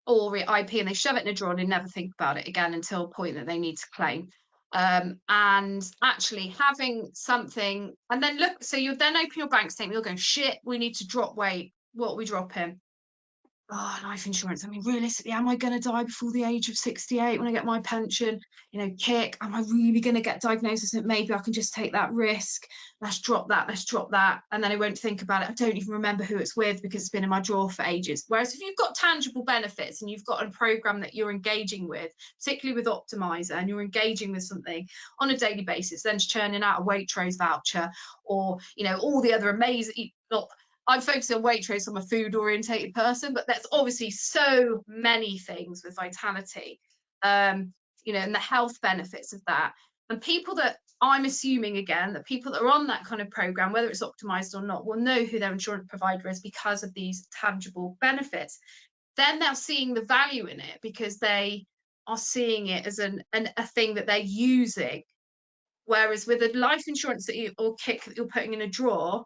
or IP and they shove it in a drawer and they never think about it again until a point that they need to claim. And actually having something, and then look, so you'll then open your bank statement, you're going, shit, we need to drop weight. What are we dropping? Oh, life insurance. I mean, realistically, am I going to die before the age of 68 when I get my pension? You know, kick, am I really going to get diagnosis? And maybe I can just take that risk. Let's drop that. Let's drop that. And then I won't think about it. I don't even remember who it's with because it's been in my drawer for ages. Whereas if you've got tangible benefits and you've got a program that you're engaging with, particularly with Optimizer, and you're engaging with something on a daily basis, then churning out a Waitrose voucher, or, you know, all the other amazing, I'm focusing on Waitrose. I'm a food orientated person, but there's obviously so many things with Vitality, you know, and the health benefits of that. And people that, I'm assuming again, that people that are on that kind of program, whether it's optimized or not, will know who their insurance provider is because of these tangible benefits. Then they're seeing the value in it because they are seeing it as a thing that they're using. Whereas with a life insurance or kick that you're putting in a drawer,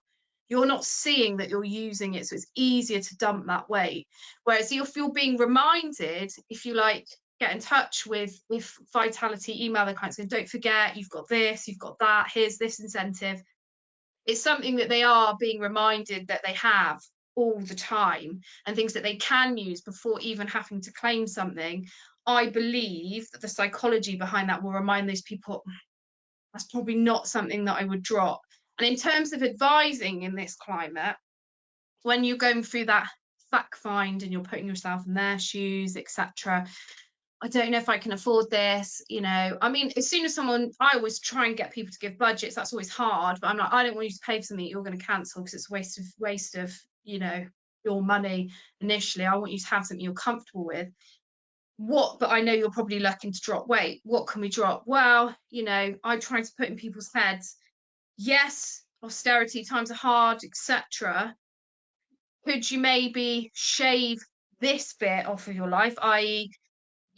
you're not seeing that you're using it, so it's easier to dump that weight. Whereas if you're being reminded, if you like, get in touch with Vitality, email their clients and don't forget, you've got this, you've got that, here's this incentive. It's something that they are being reminded that they have all the time, and things that they can use before even having to claim something. I believe that the psychology behind that will remind those people, that's probably not something that I would drop. And in terms of advising in this climate, when you're going through that fact find and you're putting yourself in their shoes, etc., I don't know if I can afford this, you know. I mean, as soon as someone, I always try and get people to give budgets. That's always hard, but I'm like, I don't want you to pay for something that you're going to cancel because it's a waste of, you know, your money initially. I want you to have something you're comfortable with. But I know you're probably looking to drop weight. What can we drop? Well, you know, I try to put in people's heads, yes, austerity times are hard, etc. Could you maybe shave this bit off of your life, i.e.,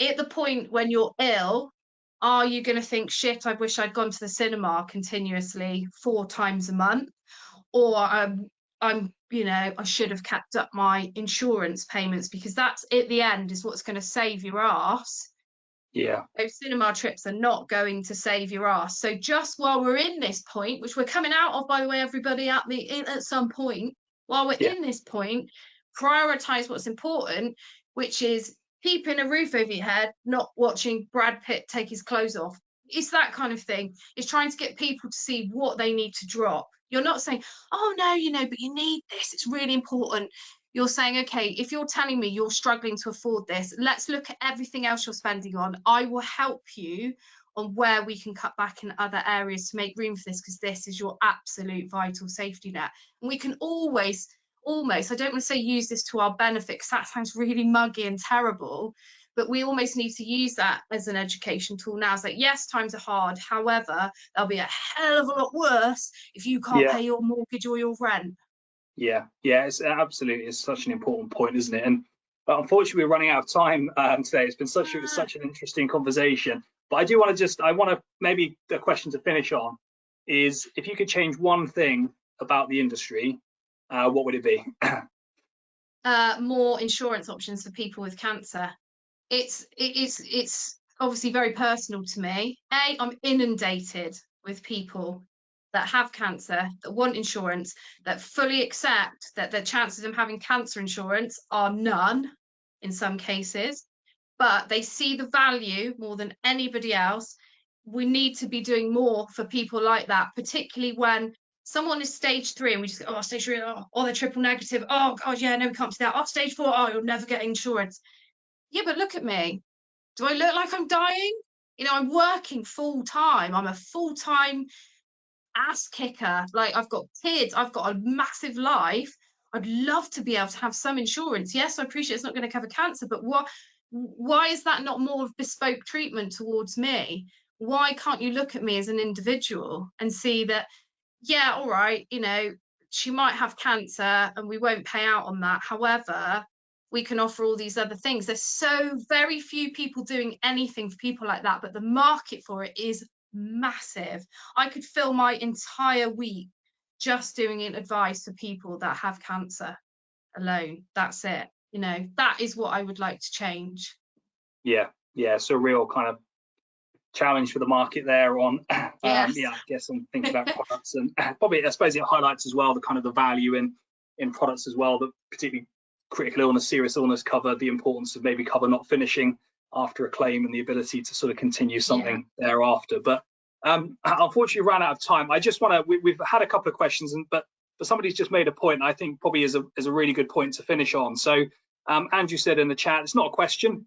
at the point when you're ill, are you going to think, shit, I wish I'd gone to the cinema continuously 4 times a month? Or I'm, you know, I should have kept up my insurance payments, because that's at the end is what's going to save your ass Yeah. Those cinema trips are not going to save your ass. So just while we're in this point, which we're coming out of, by the way, everybody, at some point, while we're in this point, prioritize what's important, which is keeping a roof over your head, not watching Brad Pitt take his clothes off. It's that kind of thing. It's trying to get people to see what they need to drop. You're not saying, oh no, you know, but you need this, it's really important. You're saying, okay, if you're telling me you're struggling to afford this, let's look at everything else you're spending on. I will help you on where we can cut back in other areas to make room for this, because this is your absolute vital safety net. And we can always, almost, I don't want to say use this to our benefit, because that sounds really muggy and terrible, but we almost need to use that as an education tool now. It's like, yes, times are hard. However, they'll be a hell of a lot worse if you can't pay your mortgage or your rent. Yeah, it's absolutely, it's such an important point, isn't it? And unfortunately, we're running out of time today. It's been such an interesting conversation. But I do want to maybe the question to finish on is, if you could change one thing about the industry, what would it be? More insurance options for people with cancer. It's obviously very personal to me. I'm inundated with people that have cancer, that want insurance, that fully accept that the chances of them having cancer insurance are none in some cases, but they see the value more than anybody else. We need to be doing more for people like that, particularly when someone is stage 3 and we just go, oh, stage 3, oh, they're triple negative, oh god, yeah, no, we can't do that, oh, stage 4, oh, you'll never get insurance. Yeah, but look at me. Do I look like I'm dying? You know, I'm working full time. I'm a full-time ass kicker. Like, I've got kids, I've got a massive life. I'd love to be able to have some insurance. Yes, I appreciate it's not going to cover cancer, but why is that not more of bespoke treatment towards me? Why can't you look at me as an individual and see that, yeah, all right, you know, she might have cancer and we won't pay out on that. However, we can offer all these other things. There's so very few people doing anything for people like that, but the market for it is massive. I could fill my entire week just doing advice for people that have cancer alone. That's it. You know, that is what I would like to change. Yeah, so real kind of challenge for the market there on Yes. I guess I'm thinking about products, and probably I suppose it highlights as well the kind of the value in products as well, that particularly critical illness, serious illness cover, the importance of maybe cover not finishing after a claim and the ability to sort of continue something thereafter. But unfortunately ran out of time. I just want to, we've had a couple of questions, but somebody's just made a point I think probably is a really good point to finish on. So Andrew said in the chat, it's not a question,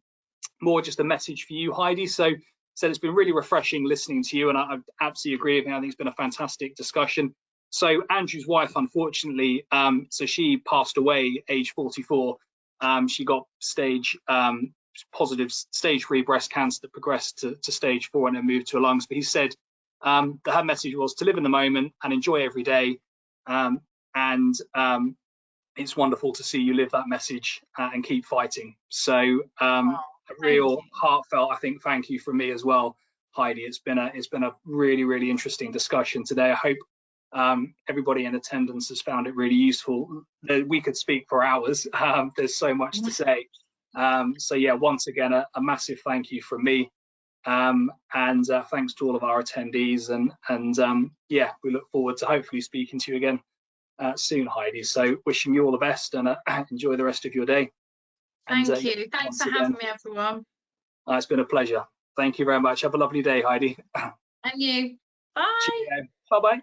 more just a message for you, Heidi. So it's been really refreshing listening to you, and I absolutely agree with him. I think it's been a fantastic discussion. So Andrew's wife, unfortunately, so she passed away age 44. She got positive stage 3 breast cancer that progressed to stage 4 and then moved to her lungs. But he said that her message was to live in the moment and enjoy every day. It's wonderful to see you live that message and keep fighting. So a real heartfelt, I think, thank you from me as well, Heidi. It's been a really, really interesting discussion today. I hope everybody in attendance has found it really useful. We could speak for hours. There's so much to say. So yeah, once again, a massive thank you from me, and thanks to all of our attendees. And yeah, we look forward to hopefully speaking to you again soon, Heidi. So wishing you all the best, and enjoy the rest of your day. Thank you. Thanks for having me, everyone. It's been a pleasure. Thank you very much. Have a lovely day, Heidi. And you. Bye. Bye-bye.